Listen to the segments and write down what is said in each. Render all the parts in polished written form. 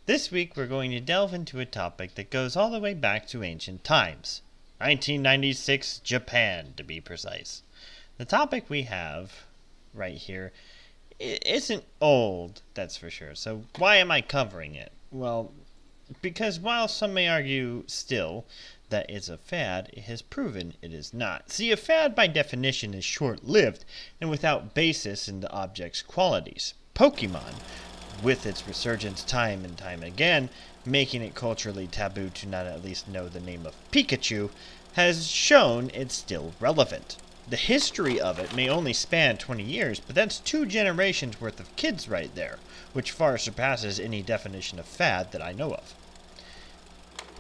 This week we're going to delve into a topic that goes all the way back to ancient times. 1996 Japan, to be precise. The topic we have right here isn't old, that's for sure. So why am I covering it? Well, because while some may argue still that it's a fad, it has proven it is not. See, a fad by definition is short-lived and without basis in the object's qualities. Pokemon, with its resurgence time and time again, making it culturally taboo to not at least know the name of Pikachu, has shown it's still relevant. The history of it may only span 20 years, but that's 2 generations worth of kids right there, which far surpasses any definition of fad that I know of.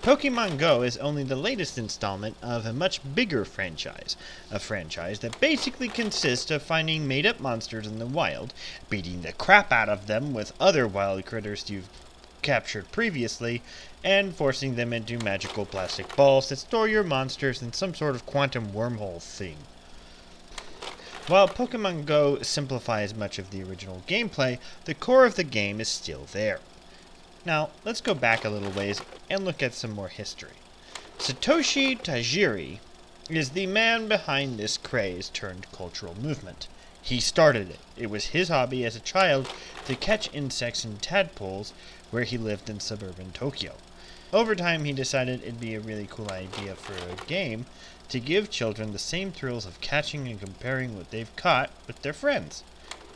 Pokemon Go is only the latest installment of a much bigger franchise, a franchise that basically consists of finding made-up monsters in the wild, beating the crap out of them with other wild critters you've captured previously, and forcing them into magical plastic balls that store your monsters in some sort of quantum wormhole thing. While Pokemon Go simplifies much of the original gameplay, the core of the game is still there. Now, let's go back a little ways and look at some more history. Satoshi Tajiri is the man behind this craze turned cultural movement. He started it. It was his hobby as a child to catch insects and tadpoles where he lived in suburban Tokyo. Over time, he decided it'd be a really cool idea for a game to give children the same thrills of catching and comparing what they've caught with their friends.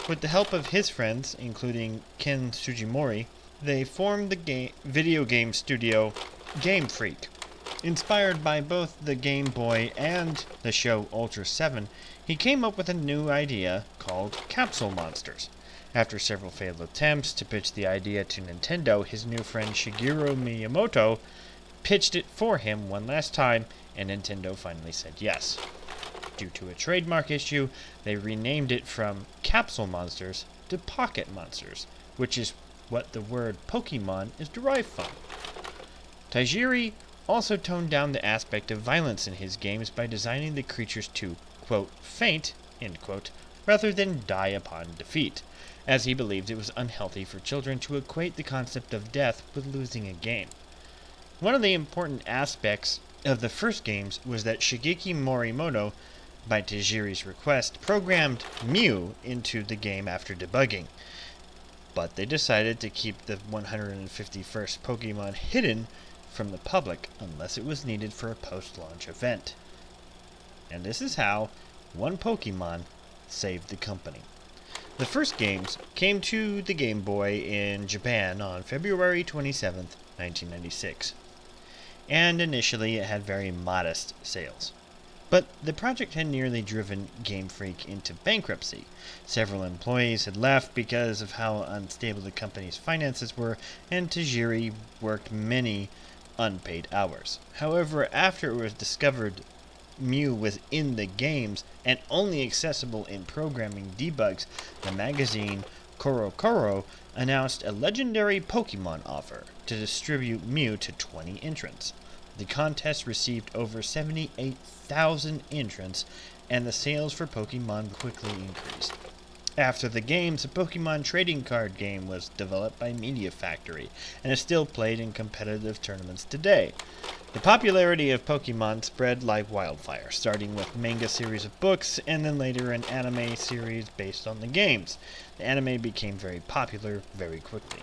With the help of his friends, including Ken Sugimori, they formed the video game studio Game Freak. Inspired by both the Game Boy and the show Ultra 7, he came up with a new idea called Capsule Monsters. After several failed attempts to pitch the idea to Nintendo, his new friend Shigeru Miyamoto pitched it for him one last time, and Nintendo finally said yes. Due to a trademark issue, they renamed it from Capsule Monsters to Pocket Monsters, which is what the word Pokemon is derived from. Tajiri also toned down the aspect of violence in his games by designing the creatures to, quote, faint, end quote, rather than die upon defeat, as he believed it was unhealthy for children to equate the concept of death with losing a game. One of the important aspects of the first games was that Shigeki Morimoto, by Tajiri's request, programmed Mew into the game after debugging. But they decided to keep the 151st Pokemon hidden from the public unless it was needed for a post-launch event. And this is how one Pokemon saved the company. The first games came to the Game Boy in Japan on February 27, 1996. And initially it had very modest sales. But the project had nearly driven Game Freak into bankruptcy. Several employees had left because of how unstable the company's finances were, and Tajiri worked many unpaid hours. However, after it was discovered Mew was in the games and only accessible in programming debugs, the magazine CoroCoro announced a legendary Pokemon offer to distribute Mew to 20 entrants. The contest received over 78,000 entrants, and the sales for Pokemon quickly increased. After the games, a Pokemon trading card game was developed by Media Factory, and is still played in competitive tournaments today. The popularity of Pokemon spread like wildfire, starting with a manga series of books, and then later an anime series based on the games. The anime became very popular very quickly.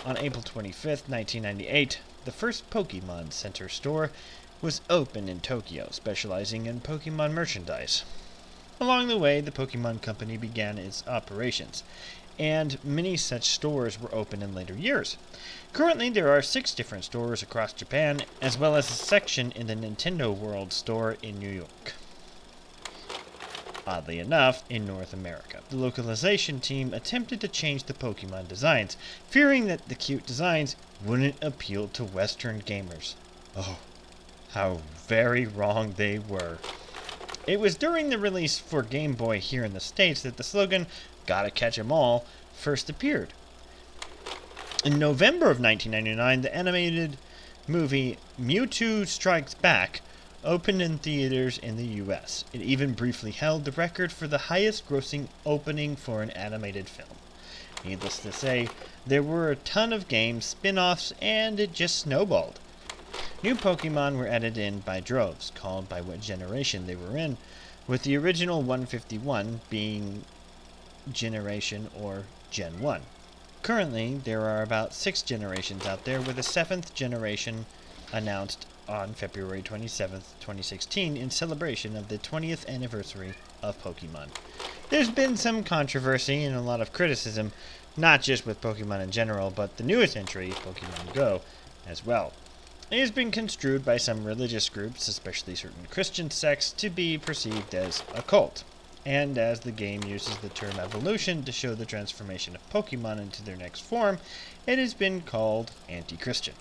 On April 25, 1998, the first Pokemon Center store was opened in Tokyo, specializing in Pokemon merchandise. Along the way, the Pokemon Company began its operations, and many such stores were opened in later years. Currently, there are 6 different stores across Japan, as well as a section in the Nintendo World store in New York. Oddly enough, in North America, the localization team attempted to change the Pokemon designs, fearing that the cute designs wouldn't appeal to Western gamers. Oh, how very wrong they were. It was during the release for Game Boy here in the States that the slogan, "Gotta catch 'em all," first appeared. In November of 1999, the animated movie Mewtwo Strikes Back opened in theaters in the US. It even briefly held the record for the highest grossing opening for an animated film. Needless to say, there were a ton of games, spin-offs, and it just snowballed. New Pokemon were added in by droves, called by what generation they were in, with the original 151 being Generation or Gen 1. Currently, there are about 6 generations out there, with a 7th generation announced on February 27th, 2016 in celebration of the 20th anniversary of Pokemon. There's been some controversy and a lot of criticism, not just with Pokemon in general, but the newest entry, Pokemon Go, as well. It has been construed by some religious groups, especially certain Christian sects, to be perceived as a cult. And as the game uses the term evolution to show the transformation of Pokemon into their next form, it has been called anti-Christian.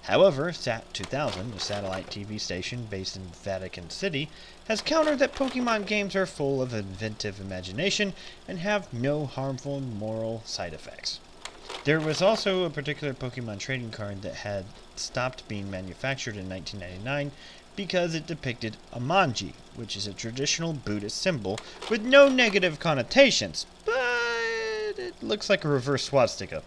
However, Sat2000, a satellite TV station based in Vatican City, has countered that Pokemon games are full of inventive imagination and have no harmful moral side effects. There was also a particular Pokemon trading card that had stopped being manufactured in 1999 because it depicted a manji, which is a traditional Buddhist symbol with no negative connotations, but it looks like a reverse swastika.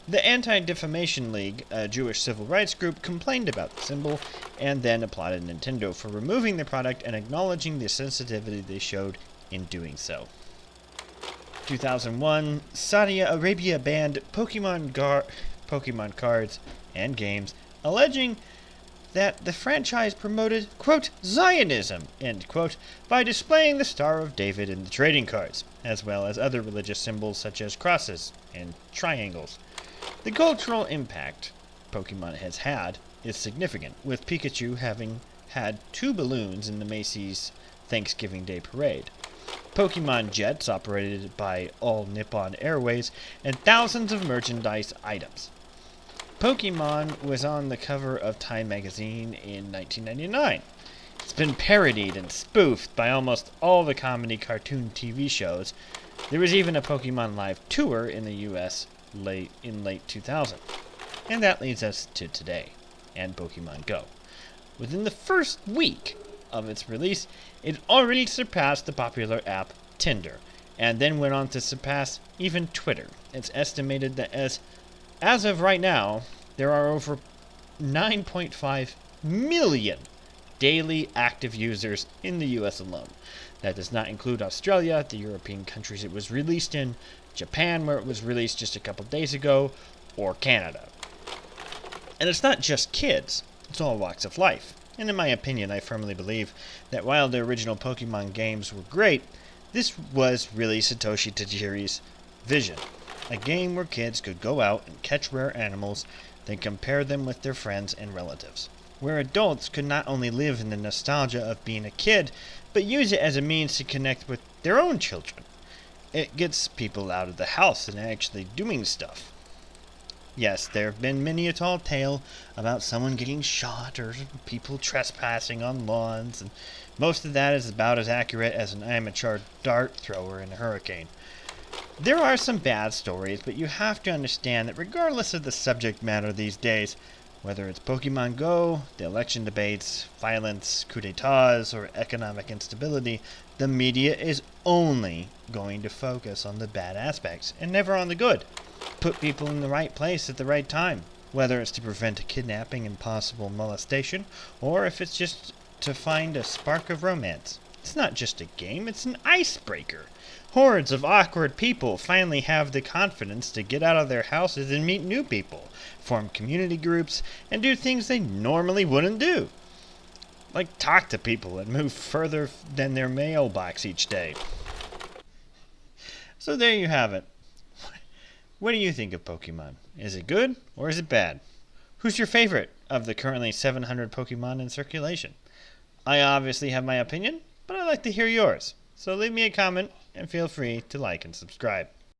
The Anti-Defamation League, a Jewish civil rights group, complained about the symbol and then applauded Nintendo for removing the product and acknowledging the sensitivity they showed in doing so. 2001, Saudi Arabia banned Pokemon cards and games, alleging that the franchise promoted, quote, Zionism, end quote, by displaying the Star of David in the trading cards, as well as other religious symbols such as crosses and triangles. The cultural impact Pokemon has had is significant, with Pikachu having had 2 balloons in the Macy's Thanksgiving Day Parade, Pokemon jets operated by All Nippon Airways, and thousands of merchandise items. Pokemon was on the cover of Time magazine in 1999. It's been parodied and spoofed by almost all the comedy cartoon TV shows. There was even a Pokemon Live tour in the US in late 2000. And that leads us to today, and Pokemon Go. Within the first week of its release, it already surpassed the popular app Tinder, and then went on to surpass even Twitter. It's estimated that as of right now, there are over 9.5 million daily active users in the US alone. That does not include Australia, the European countries it was released in, Japan, where it was released just a couple days ago, or Canada. And it's not just kids, it's all walks of life. And in my opinion, I firmly believe that while the original Pokemon games were great, this was really Satoshi Tajiri's vision. A game where kids could go out and catch rare animals, then compare them with their friends and relatives. Where adults could not only live in the nostalgia of being a kid, but use it as a means to connect with their own children. It gets people out of the house and actually doing stuff. Yes, there have been many a tall tale about someone getting shot or people trespassing on lawns, and most of that is about as accurate as an amateur dart thrower in a hurricane. There are some bad stories, but you have to understand that regardless of the subject matter these days, whether it's Pokemon Go, the election debates, violence, coups d'etats, or economic instability, the media is only going to focus on the bad aspects and never on the good. Put people in the right place at the right time, whether it's to prevent a kidnapping and possible molestation, or if it's just to find a spark of romance. It's not just a game, it's an icebreaker. Hordes of awkward people finally have the confidence to get out of their houses and meet new people, form community groups, and do things they normally wouldn't do. Like talk to people and move further than their mailbox each day. So there you have it. What do you think of Pokemon? Is it good or is it bad? Who's your favorite of the currently 700 Pokemon in circulation? I obviously have my opinion, but I'd like to hear yours. So leave me a comment and feel free to like and subscribe.